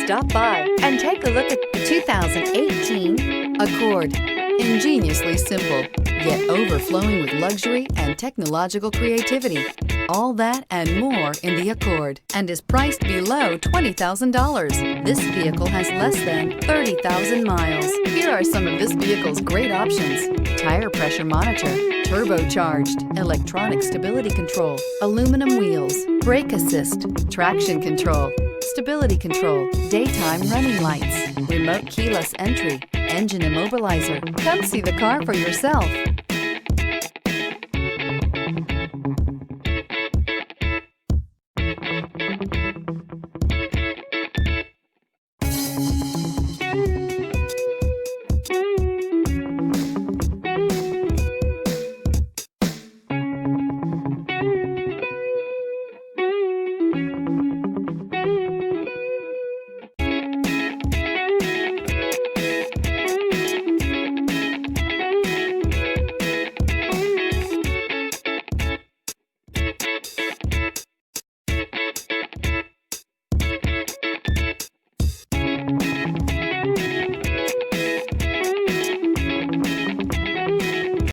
Stop by and take a look at the 2018 Accord. Ingeniously simple, yet overflowing with luxury and technological creativity. All that and more in the Accord, and is priced below $20,000. This vehicle has less than 30,000 miles. Here are some of this vehicle's great options: tire pressure monitor, turbocharged, electronic stability control, aluminum wheels, brake assist, traction control, stability control, daytime running lights, remote keyless entry, engine immobilizer. Come see the car for yourself.